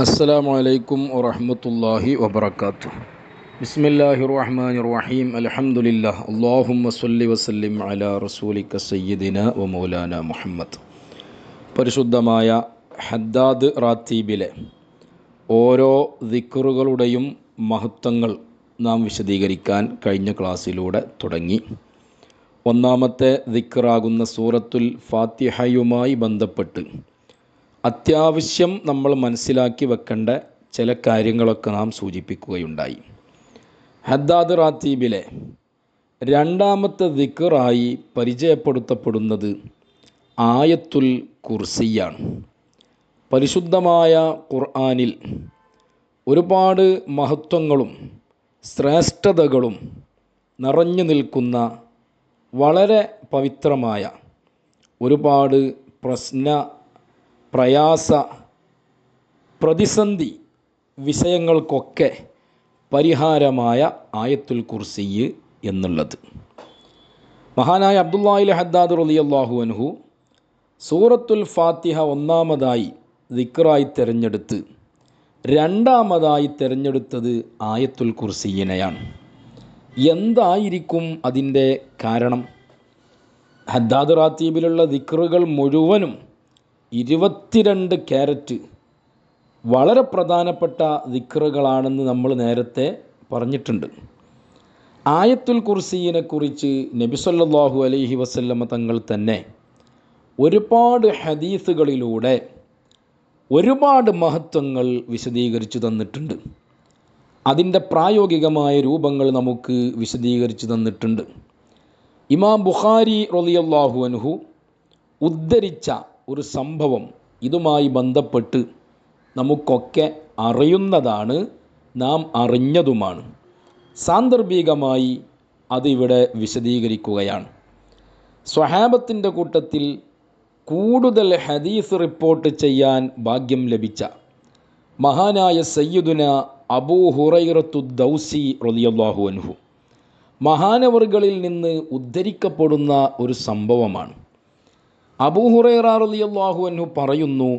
അസ്സലാമു അലൈക്കും വറഹ്മത്തുള്ളാഹി വബറകാതുഹു. ബിസ്മില്ലാഹിർ റഹ്മാനിർ റഹീം. അൽഹംദുലില്ലാഹ്. അല്ലാഹുമ്മ സ്വല്ലി വസല്ലിം അലാ റസൂലിക സയ്യിദിനാ വ മൗലാനാ മുഹമ്മദ്. പരിശുദ്ധമായ ഹദ്ദാദ് റാത്തീബിലെ ഓരോ ദിക്റുകളുടെയും മഹത്വങ്ങൾ നാം വിശദീകരിക്കാൻ കഴിഞ്ഞ ക്ലാസ്സിലൂടെ തുടങ്ങി. ഒന്നാമത്തെ ദിക്റാകുന്ന സൂറത്തുൽ ഫാത്തിഹയുമായി ബന്ധപ്പെട്ട് അത്യാവശ്യം നമ്മൾ മനസ്സിലാക്കി വെക്കേണ്ട ചില കാര്യങ്ങളൊക്കെ നാം സൂചിപ്പിക്കുകയുണ്ടായി. ഹദ്ദാദ് റാത്തീബിലെ രണ്ടാമത്തെ ദിക്റായി പരിചയപ്പെടുത്തപ്പെടുന്നത് ആയത്തുൽ കുർസിയാണ്. പരിശുദ്ധമായ ഖുർആനിൽ ഒരുപാട് മഹത്വങ്ങളും ശ്രേഷ്ഠതകളും നിറഞ്ഞു നിൽക്കുന്ന വളരെ പവിത്രമായ ഒരുപാട് പ്രയാസ പ്രതിസന്ധി വിഷയങ്ങൾക്കൊക്കെ പരിഹാരമായ ആയത്തുൽ കുർസി എന്നുള്ളത്. മഹാനായ അബ്ദുല്ലാഹിൽ ഹദ്ദാദ് റളിയല്ലാഹു അൻഹു സൂറത്തുൽ ഫാത്തിഹ ഒന്നാമതായി ദിക്റായി തിരഞ്ഞെടുത്ത് രണ്ടാമതായി തിരഞ്ഞെടുത്തത് ആയത്തുൽ കുർസിയിനെയാണ്. എന്തായിരിക്കും അതിൻ്റെ കാരണം? ഹദ്ദാദ് റാത്തീബിലുള്ള ദിക്റുകൾ മുഴുവനും 22 ക്യാരറ്റ് വളരെ പ്രധാനപ്പെട്ട ദിക്റുകളാണെന്ന് നമ്മൾ നേരത്തെ പറഞ്ഞിട്ടുണ്ട്. ആയത്തുൽ കുർസിയെ കുറിച്ച് നബി സല്ലല്ലാഹു അലൈഹി വസല്ലമ തങ്ങൾ തന്നെ ഒരുപാട് ഹദീസുകളിലൂടെ ഒരുപാട് മഹത്വങ്ങൾ വിശദീകരിച്ചു തന്നിട്ടുണ്ട്. അതിൻ്റെ പ്രായോഗികമായ രൂപങ്ങൾ നമുക്ക് വിശദീകരിച്ചു തന്നിട്ടുണ്ട്. ഇമാം ബുഖാരി റളിയല്ലാഹു അൻഹു ഉദ്ധരിച്ച ഒരു സംഭവം ഇതുമായി ബന്ധപ്പെട്ട് നമുക്കൊക്കെ അറിയുന്നതാണ്, നാം അറിഞ്ഞതുമാണ്. സാന്ദർഭികമായി അതിവിടെ വിശദീകരിക്കുകയാണ്. സ്വഹാബത്തിൻ്റെ കൂട്ടത്തിൽ കൂടുതൽ ഹദീസ് റിപ്പോർട്ട് ചെയ്യാൻ ഭാഗ്യം ലഭിച്ച മഹാനായ സയ്യിദുന അബൂ ഹുറൈറത്തു ദൗസി റളിയല്ലാഹു അൻഹു മഹാനവറുകളിൽ നിന്ന് ഉദ്ധരിക്കപ്പെടുന്ന ഒരു സംഭവമാണ്. അബൂ ഹുറൈറ റളിയല്ലാഹു അൻഹു പറയുന്നു,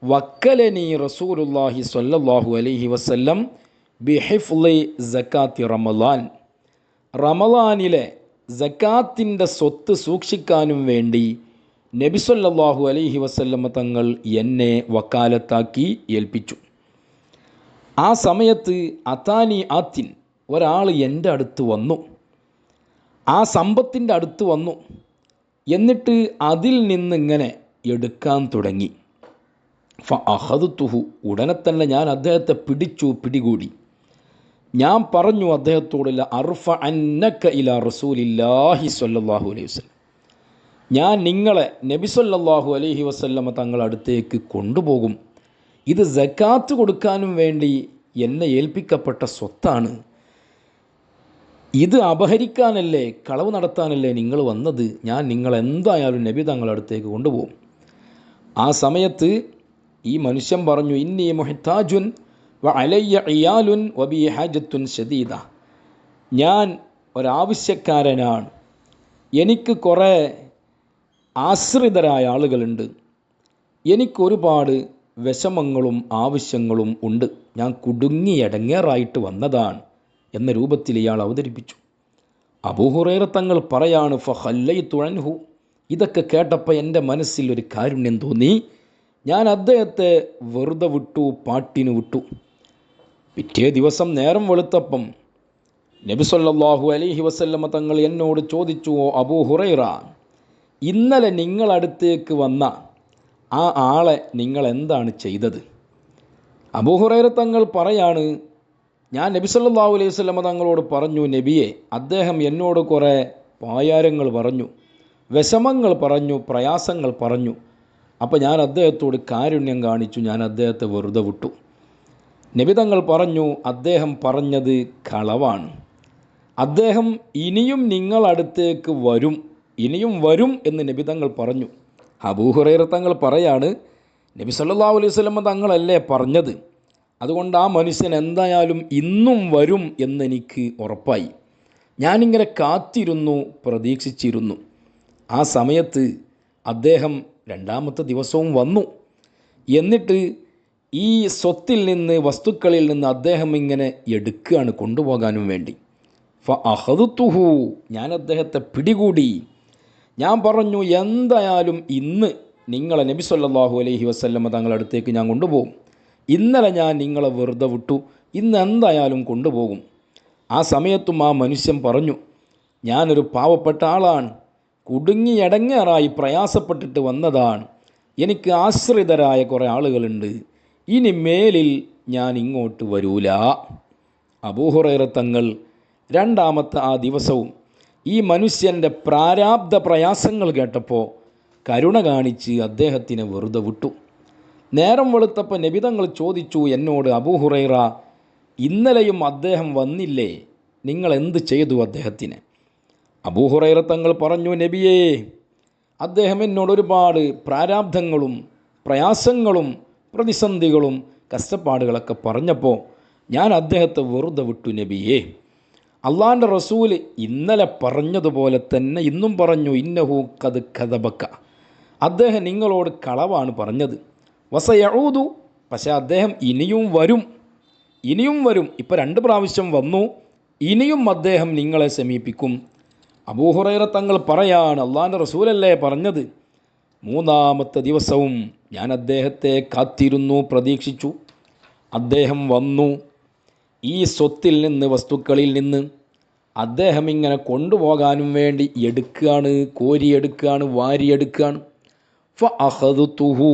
വക്കലനി റസൂലുള്ളാഹി സ്വല്ലല്ലാഹു അലൈഹി വസല്ലം ബിഹിഫ്ളി സകാത്തി റമളാൻ. റമളാനിലെ സകാത്തിൻ്റെ സ്വത്ത് സൂക്ഷിക്കാനും വേണ്ടി നബി സ്വല്ലല്ലാഹു അലൈഹി വസല്ലം തങ്ങൾ എന്നെ വക്കാലത്താക്കി ഏൽപ്പിച്ചു. ആ സമയത്ത് അതാനി ആത്തിൻ, ഒരാൾ എൻ്റെ അടുത്ത് വന്നു, ആ സമ്പത്തിൻ്റെ അടുത്ത് വന്നു. എന്നിട്ട് അതിൽ നിന്നിങ്ങനെ എടുക്കാൻ തുടങ്ങി. ഫഅഖദ്തുഹു, ഉടനെ തന്നെ ഞാൻ അദ്ദേഹത്തെ പിടികൂടി. ഞാൻ പറഞ്ഞു അദ്ദേഹത്തോട്, അർഫഅന്നക ഇലാ റസൂലില്ലാഹി സ്വല്ലല്ലാഹു അലൈഹി വസല്ലം, ഞാൻ നിങ്ങളെ നബി സ്വല്ലല്ലാഹു അലൈഹി വസല്ലമ തങ്ങളുടെ അടുത്തേക്ക് കൊണ്ടുപോകും. ഇത് സകാത്ത് കൊടുക്കാനും വേണ്ടി എന്നെ ഏൽപ്പിക്കപ്പെട്ട സ്വത്താണ്. ഇത് അപഹരിക്കാനല്ലേ, കളവ് നടത്താനല്ലേ നിങ്ങൾ വന്നത്? ഞാൻ നിങ്ങളെന്തായാലും നബി തങ്ങളുടെ അടുത്തേക്ക് കൊണ്ടുപോകും. ആ സമയത്ത് ഈ മനുഷ്യൻ പറഞ്ഞു, ഇന്നി മുഹ്താജുൻ വ അലയ്യ ഇയാലുൻ വ ബി ഹാജത്തുൻ ശദീദ, ഞാൻ ഒരാവശ്യക്കാരനാണ്, എനിക്ക് കുറേ ആശ്രിതരായ ആളുകളുണ്ട്, എനിക്കൊരുപാട് വിഷമങ്ങളും ആവശ്യങ്ങളും ഉണ്ട്, ഞാൻ കുടുങ്ങിയടങ്ങേറായിട്ട് വന്നതാണ് എന്ന രൂപത്തിൽ ഇയാൾ അവതരിപ്പിച്ചു. അബൂ ഹുറൈറ തങ്ങൾ പറയാണ്, ഫഖല്ലൈതു അൻഹു, ഇതൊക്കെ കേട്ടപ്പോൾ എൻ്റെ മനസ്സിൽ ഒരു കാരുണ്യം തോന്നി. ഞാൻ അദ്ദേഹത്തെ വെറുതെ വിട്ടു, പാട്ടിന് വിട്ടു. പിറ്റേ ദിവസം നേരം വെളുത്തപ്പം നബി സല്ലല്ലാഹു അലൈഹി വസല്ലമ തങ്ങൾ എന്നോട് ചോദിച്ചു, അബൂ ഹുറൈറ, ഇന്നലെ നിങ്ങളടുത്തേക്ക് വന്ന ആ ആളെ നിങ്ങൾ എന്താണ് ചെയ്തത്? അബൂ ഹുറൈറ തങ്ങൾ പറയാണ്, ഞാൻ നബി സല്ലല്ലാഹു അലൈഹി വസല്ലമ തങ്ങളോട് പറഞ്ഞു, നബിയെ, അദ്ദേഹം എന്നോട് കുറേ പായാരങ്ങൾ പറഞ്ഞു, വിഷമങ്ങൾ പറഞ്ഞു, പ്രയാസങ്ങൾ പറഞ്ഞു. അപ്പോൾ ഞാൻ അദ്ദേഹത്തോട് കാരുണ്യം കാണിച്ചു, ഞാൻ അദ്ദേഹത്തെ വെറുതെ വിട്ടു. നബി തങ്ങൾ പറഞ്ഞു, അദ്ദേഹം പറഞ്ഞത് കളവാണ്, അദ്ദേഹം ഇനിയും നിങ്ങളടുത്തേക്ക് ഇനിയും വരും എന്ന് നബി തങ്ങൾ പറഞ്ഞു. അബൂ ഹുറൈറ തങ്ങൾ പറയാണ്, നബി സല്ലല്ലാഹു അലൈഹി വസല്ലമ തങ്ങളല്ലേ പറഞ്ഞത്, അതുകൊണ്ട് ആ മനുഷ്യൻ എന്തായാലും ഇന്നും വരും എന്നെനിക്ക് ഉറപ്പായി. ഞാനിങ്ങനെ കാത്തിരുന്നു, പ്രതീക്ഷിച്ചിരുന്നു. ആ സമയത്ത് അദ്ദേഹം രണ്ടാമത്തെ ദിവസവും വന്നു. എന്നിട്ട് ഈ സ്വത്തിൽ നിന്ന്, വസ്തുക്കളിൽ നിന്ന് അദ്ദേഹം ഇങ്ങനെ എടുക്കുകയാണ് കൊണ്ടുപോകാനും വേണ്ടി. ഫഅഖദുതുഹു, ഞാൻ അദ്ദേഹത്തെ പിടികൂടി. ഞാൻ പറഞ്ഞു, എന്തായാലും ഇന്ന് നിങ്ങളെ നബി സല്ലല്ലാഹു അലൈഹി വസല്ലമ തങ്ങളുടെ അടുത്തേക്ക് ഞാൻ കൊണ്ടുപോകും. ഇന്നലെ ഞാൻ നിങ്ങളെ വെറുതെ വിട്ടു, ഇന്ന് എന്തായാലും കൊണ്ടുപോകും. ആ സമയത്തും ആ മനുഷ്യൻ പറഞ്ഞു, ഞാനൊരു പാവപ്പെട്ട ആളാണ്, കുടുങ്ങിയടങ്ങാറായി പ്രയാസപ്പെട്ടിട്ട് വന്നതാണ്. എനിക്ക് ആശ്രിതരായ കുറേ ആളുകളുണ്ട്. ഇനി മേലിൽ ഞാൻ ഇങ്ങോട്ട് വരൂല. അബൂ ഹുറൈറ തങ്ങൾ രണ്ടാമത്തെ ആ ദിവസവും ഈ മനുഷ്യൻ്റെ പ്രാരാബ്ധ പ്രയാസങ്ങൾ കേട്ടപ്പോൾ കരുണ കാണിച്ച് അദ്ദേഹത്തിനെ വെറുതെ വിട്ടു. നേരം വെളുത്തപ്പോൾ നബി തങ്ങൾ ചോദിച്ചു എന്നോട്, അബൂ ഹുറൈറ, ഇന്നലെയും അദ്ദേഹം വന്നില്ലേ, നിങ്ങൾ എന്ത് ചെയ്തു അദ്ദേഹത്തിന്? അബൂ ഹുറൈറ തങ്ങൾ പറഞ്ഞു, നബിയേ, അദ്ദേഹം എന്നോട് ഒരുപാട് പ്രാരാബ്ധങ്ങളും പ്രയാസങ്ങളും പ്രതിസന്ധികളും കഷ്ടപ്പാടുകളൊക്കെ പറഞ്ഞപ്പോൾ ഞാൻ അദ്ദേഹത്തെ വെറുതെ വിട്ടു നബിയേ. അള്ളാൻ്റെ റസൂല് ഇന്നലെ പറഞ്ഞതുപോലെ തന്നെ ഇന്നും പറഞ്ഞു, ഇന്നഹു ഖദ് കദബക, അദ്ദേഹം നിങ്ങളോട് കളവാണ് പറഞ്ഞത്. വസയഊദു, പക്ഷേ അദ്ദേഹം ഇനിയും വരും. ഇപ്പോൾ 2 പ്രാവശ്യം വന്നു, ഇനിയും അദ്ദേഹം നിങ്ങളെ സമീപിക്കും. അബൂ ഹുറൈറ തങ്ങൾ പറയാണ്, അള്ളാൻ്റെ റസൂലല്ലേ പറഞ്ഞത്. 3-ാമത്തെ ദിവസവും ഞാൻ അദ്ദേഹത്തെ കാത്തിരുന്നു, പ്രതീക്ഷിച്ചു. അദ്ദേഹം വന്നു. ഈ സ്വത്തിൽ നിന്ന്, വസ്തുക്കളിൽ നിന്ന് അദ്ദേഹം ഇങ്ങനെ കൊണ്ടുപോകാനും വേണ്ടി എടുക്കുകയാണ്, കോരിയെടുക്കുകയാണ്, വാരിയെടുക്കുകയാണ്. ഫഅഖദുതുഹു,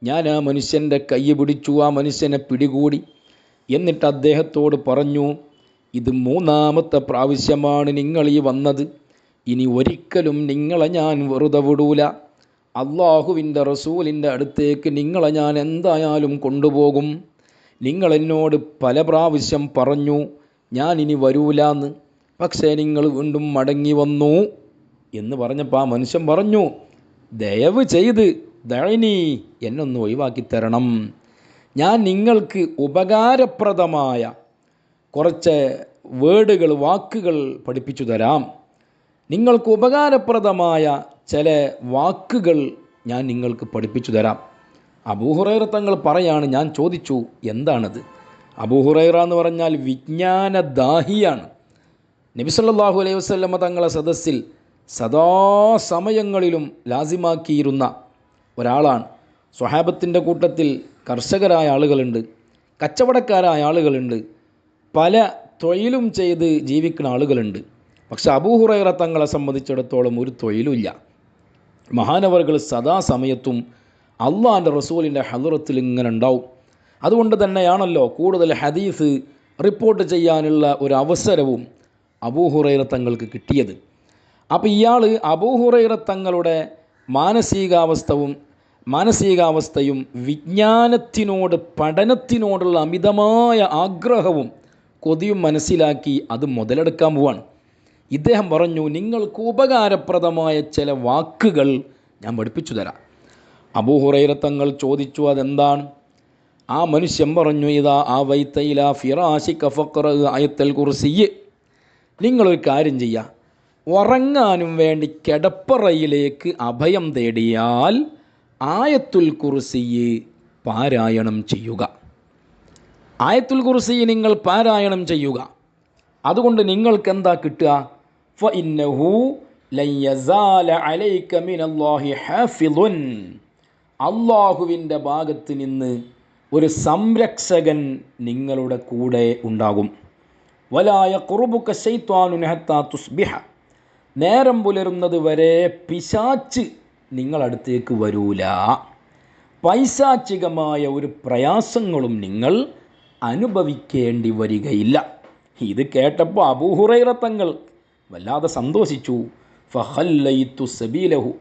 ഞാൻ ആ മനുഷ്യൻ്റെ കൈ പിടിച്ചു, ആ മനുഷ്യനെ പിടികൂടി. എന്നിട്ട് അദ്ദേഹത്തോട് പറഞ്ഞു, ഇത് 3-ാമത്തെ പ്രാവശ്യമാണ് നിങ്ങൾ ഈ വന്നത്. ഇനി ഒരിക്കലും നിങ്ങളെ ഞാൻ വെറുതെ വിടൂല. അള്ളാഹുവിൻ്റെ റസൂലിൻ്റെ അടുത്തേക്ക് നിങ്ങളെ ഞാൻ എന്തായാലും കൊണ്ടുപോകും. നിങ്ങളെന്നോട് പല പ്രാവശ്യം പറഞ്ഞു ഞാൻ ഇനി വരൂലാന്ന്, പക്ഷേ നിങ്ങൾ വീണ്ടും മടങ്ങി വന്നു എന്ന് പറഞ്ഞപ്പോൾ ആ മനുഷ്യൻ പറഞ്ഞു, ദയവ് ചെയ്ത് ദഅനി, എന്നൊന്ന് ഒഴിവാക്കി തരണം. ഞാൻ നിങ്ങൾക്ക് ഉപകാരപ്രദമായ കുറച്ച് വേർഡുകൾ, വാക്കുകൾ പഠിപ്പിച്ചു തരാം. നിങ്ങൾക്ക് ഉപകാരപ്രദമായ ചില വാക്കുകൾ ഞാൻ നിങ്ങൾക്ക് പഠിപ്പിച്ചു തരാം. അബൂ ഹുറൈറ തങ്ങൾ പറയാണ്, ഞാൻ ചോദിച്ചു എന്താണത്? അബൂ ഹുറൈറ എന്ന് പറഞ്ഞാൽ വിജ്ഞാനദാഹിയാണ്. നബി സല്ലല്ലാഹു അലൈഹി വസല്ലമ തങ്ങളെ സദസ്സിൽ സദാസമയങ്ങളിലും ലാസിമാക്കിയിരുന്ന ഒരാളാണ്. സ്വഹാബത്തിൻ്റെ കൂട്ടത്തിൽ കർഷകരായ ആളുകളുണ്ട്, കച്ചവടക്കാരായ ആളുകളുണ്ട്, പല തൊഴിലും ചെയ്ത് ജീവിക്കുന്ന ആളുകളുണ്ട്. പക്ഷെ അബൂ ഹുറൈറ തങ്ങളെ സംബന്ധിച്ചിടത്തോളം ഒരു തൊഴിലുമില്ല. മഹാനവറുകൾ സദാസമയത്തും അള്ളാൻ്റെ റസൂലിൻ്റെ ഹദറത്തിൽ ഇങ്ങനെ ഉണ്ടാവും. അതുകൊണ്ട് തന്നെയാണല്ലോ കൂടുതൽ ഹദീസ് റിപ്പോർട്ട് ചെയ്യാനുള്ള ഒരു അവസരവും അബൂ ഹുറൈറ തങ്ങൾക്ക് കിട്ടിയത്. അപ്പോൾ ഇയാൾ അബൂ ഹുറൈറ തങ്ങളുടെ മാനസികാവസ്ഥയും വിജ്ഞാനത്തിനോട്, പഠനത്തിനോടുള്ള അമിതമായ ആഗ്രഹവും കൊതിയും മനസ്സിലാക്കി അത് മുതലെടുക്കാൻ പോവാണ്. ഇദ്ദേഹം പറഞ്ഞു, നിങ്ങൾക്ക് ഉപകാരപ്രദമായ ചില വാക്കുകൾ ഞാൻ പഠിപ്പിച്ചു തരാം. അബൂ ഹുറൈറ തങ്ങൾ ചോദിച്ചു, അതെന്താണ്? ആ മനുഷ്യൻ പറഞ്ഞു, ഇതാ ആവൈത ഇലാ ഫിറാശിക ഫഖറ ആയത്തുൽ കുർസി, നിങ്ങളൊരു കാര്യം ചെയ്യുക, ഉറങ്ങാനും വേണ്ടി കിടപ്പറയിലേക്ക് അഭയം തേടിയാൽ ആയത്തുൽ കുർസി പാരായണം ചെയ്യുക. ആയത്തുൽ കുർസി നിങ്ങൾ പാരായണം ചെയ്യുക. അതുകൊണ്ട് നിങ്ങൾക്ക് എന്താ കിട്ടുക? ഫഇന്നഹു ലൻ യസാല അലൈക മിനല്ലാഹി ഹാഫിളുൻ, അള്ളാഹുവിൻ്റെ ഭാഗത്ത് നിന്ന് ഒരു സംരക്ഷകൻ നിങ്ങളുടെ കൂടെ ഉണ്ടാകും. വലാ യഖ്റുബുക ശൈത്വാനുൻ ഹത്താ തുസ്ബിഹ, നേരം പുലരുന്നത് വരെ പിശാച്ച് നിങ്ങളടുത്തേക്ക് വരൂല. പൈശാചികമായ ഒരു പ്രയാസങ്ങളും നിങ്ങൾ അനുഭവിക്കേണ്ടി വരികയില്ല. ഇത് കേട്ടപ്പോൾ അബൂ ഹുറൈറ തങ്ങൾ വല്ലാതെ സന്തോഷിച്ചു. ഫഖല്ലൈതു സബീലഹു,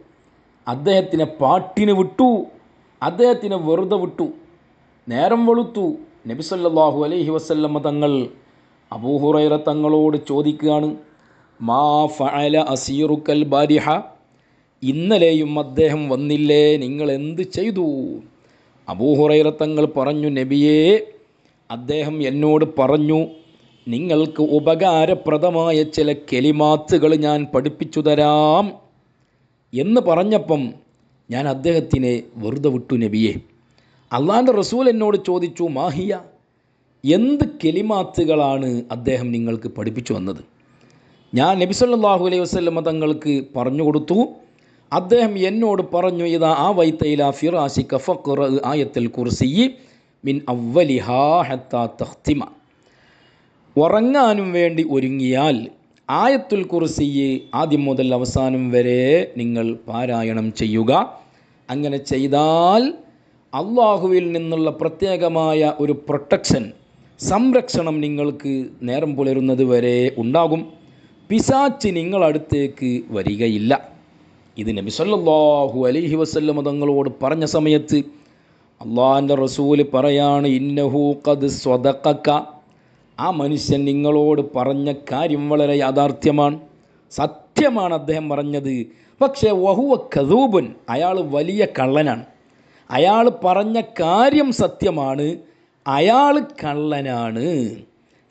അദ്ദേഹത്തിനെ പാട്ടിന് വിട്ടു, അദ്ദേഹത്തിനെ വെറുതെ വിട്ടു. നേരം വെളുത്തു. നബി സല്ലല്ലാഹു അലൈഹി വസല്ലമ തങ്ങൾ അബൂ ഹുറൈറ തങ്ങളോട് ചോദിക്കുകയാണ്, മാ ഫഅല അസീറുക്കൽ ബാരിഹ, ഇന്നലെയും അദ്ദേഹം വന്നില്ലേ, നിങ്ങൾ എന്ത് ചെയ്തു? അബൂ ഹുറൈറ തങ്ങൾ പറഞ്ഞു, നബിയേ, അദ്ദേഹം എന്നോട് പറഞ്ഞു നിങ്ങൾക്ക് ഉപകാരപ്രദമായ ചില കെലിമാത്തുകൾ ഞാൻ പഠിപ്പിച്ചു തരാം എന്ന് പറഞ്ഞപ്പം ഞാൻ അദ്ദേഹത്തിനെ വെറുതെ വിട്ടു നബിയെ. അള്ളാഹിൻ്റെ റസൂൽ എന്നോട് ചോദിച്ചു, മാഹിയ, എന്ത് കെലിമാത്തുകളാണ് അദ്ദേഹം നിങ്ങൾക്ക് പഠിപ്പിച്ചു വന്നത്? ഞാൻ നബി സല്ലല്ലാഹു അലൈഹി വസല്ലം തങ്ങൾക്ക് പറഞ്ഞു കൊടുത്തു. അദ്ദേഹം എന്നോട് പറഞ്ഞു, ഇദാ ആവൈത ഇലാ ഫിറാശിക ഫഖ്റ ആയത്തുൽ കുർസി മിൻ അവ്വലിഹാ ഹത്താ തഖ്തിമ. ഉറങ്ങാനും വേണ്ടി ഒരുങ്ങിയാൽ ആയത്തുൽ കുർസി ആദ്യം മുതൽ അവസാനം വരെ നിങ്ങൾ പാരായണം ചെയ്യുക. അങ്ങനെ ചെയ്താൽ അള്ളാഹുവിൽ നിന്നുള്ള പ്രത്യേകമായ ഒരു പ്രൊട്ടക്ഷൻ, സംരക്ഷണം നിങ്ങൾക്ക് നേരം പുലരുന്നത് വരെ ഉണ്ടാകും. പിശാച്ച് നിങ്ങളടുത്തേക്ക് വരികയില്ല. ഇത് നബി സല്ലല്ലാഹു അലൈഹി വസല്ലം തങ്ങളോട് പറഞ്ഞ സമയത്ത് അള്ളാഹിൻ്റെ റസൂൽ പറയാണ്, ഇന്നഹു ഖദ് സ്വദഖക. ആ മനുഷ്യൻ നിങ്ങളോട് പറഞ്ഞ കാര്യം വളരെ യാഥാർത്ഥ്യമാണ്, സത്യമാണ് അദ്ദേഹം പറഞ്ഞത്. പക്ഷേ വഹുവ കദൂബുൻ, അയാൾ വലിയ കള്ളനാണ്. അയാൾ പറഞ്ഞ കാര്യം സത്യമാണ്, അയാൾ കള്ളനാണ്.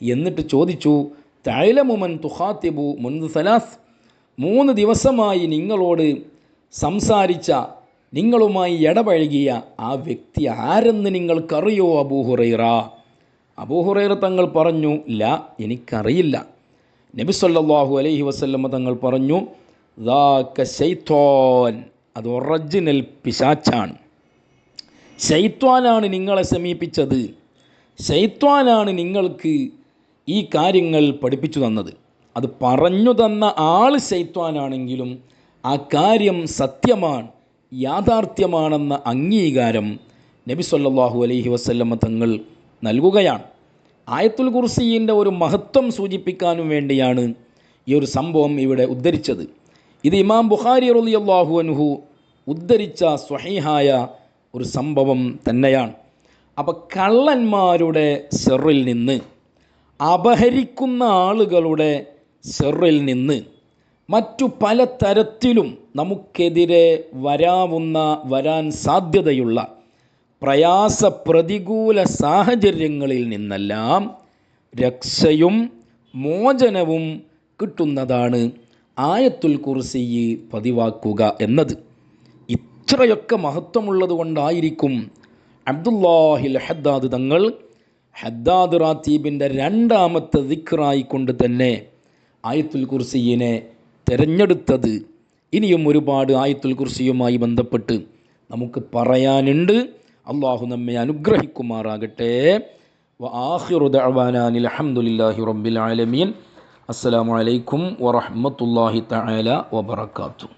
എന്നിട്ട് ചോദിച്ചു, തഅലമു മൻ തുഖാതിബു മുൻദു സലാസ്. 3 ദിവസമായി നിങ്ങളോട് സംസാരിച്ച, നിങ്ങളുമായി ഇടപഴകിയ ആ വ്യക്തി ആരെന്ന് നിങ്ങൾക്കറിയോ അബൂ ഹുറൈറ? അബൂ ഹുറൈറ തങ്ങൾ പറഞ്ഞു, ലാ, എനിക്കറിയില്ല. നബി സല്ലല്ലാഹു അലൈഹി വസല്ലം തങ്ങൾ പറഞ്ഞു, ദാക ശൈത്വാൻ, അത് ഒറിജിനൽ പിശാച്ചാണ്. ശൈത്വാനാണ് നിങ്ങളെ സമീപിച്ചത്, ശൈത്വാനാണ് നിങ്ങൾക്ക് ഈ കാര്യങ്ങൾ പഠിപ്പിച്ചു തന്നത്. അത് പറഞ്ഞു തന്ന ആൾ ശൈത്വാനാണെങ്കിലും ആ കാര്യം സത്യമാണ്, യാഥാർത്ഥ്യമാണെന്ന അംഗീകാരം നബി സല്ലല്ലാഹു അലൈഹി വസല്ലം തങ്ങൾ നൽകുകയാണ്. ആയത്തുൽ കുർസിയിൻ്റെ ഒരു മഹത്വം സൂചിപ്പിക്കാനും വേണ്ടിയാണ് ഈ ഒരു സംഭവം ഇവിടെ ഉദ്ധരിച്ചത്. ഇത് ഇമാം ബുഖാരി റളിയല്ലാഹു അൻഹു ഉദ്ധരിച്ച സ്വഹീഹായ ഒരു സംഭവം തന്നെയാണ്. അപ്പോൾ കള്ളന്മാരുടെ ശർറിൽ നിന്ന്, അപഹരിക്കുന്ന ആളുകളുടെ ശർറിൽ നിന്ന്, മറ്റു പല തരത്തിലും നമുക്കെതിരെ വരാൻ സാധ്യതയുള്ള പ്രയാസ പ്രതികൂല സാഹചര്യങ്ങളിൽ നിന്നെല്ലാം രക്ഷയും മോചനവും കിട്ടുന്നതാണ് ആയത്തുൽ കുർസി പതിവാക്കുക എന്നത്. ഇത്രയൊക്കെ മഹത്വമുള്ളത് കൊണ്ടായിരിക്കും അബ്ദുല്ലാഹിൽ ഹദ്ദാദ് തങ്ങൾ ഹദ്ദാദ് റാത്തീബിൻ്റെ 2ാമത്തെ ദിക്റായിക്കൊണ്ട് തന്നെ ആയത്തുൽ കുർസിയെ തിരഞ്ഞെടുത്തത്. ഇനിയും ഒരുപാട് ആയത്തുൽ കുർസിയുമായി ബന്ധപ്പെട്ട് നമുക്ക് പറയാനുണ്ട്. അള്ളാഹു നമ്മെ അനുഗ്രഹിക്കുമാറാകട്ടെ. വആഖിറു ദഅ്വാനാ അൽഹംദുലില്ലാഹി റബ്ബിൽ ആലമീൻ. അസ്സലാമു അലൈക്കും വറഹ്മത്തുള്ളാഹി തആല വബറകാതുഹു.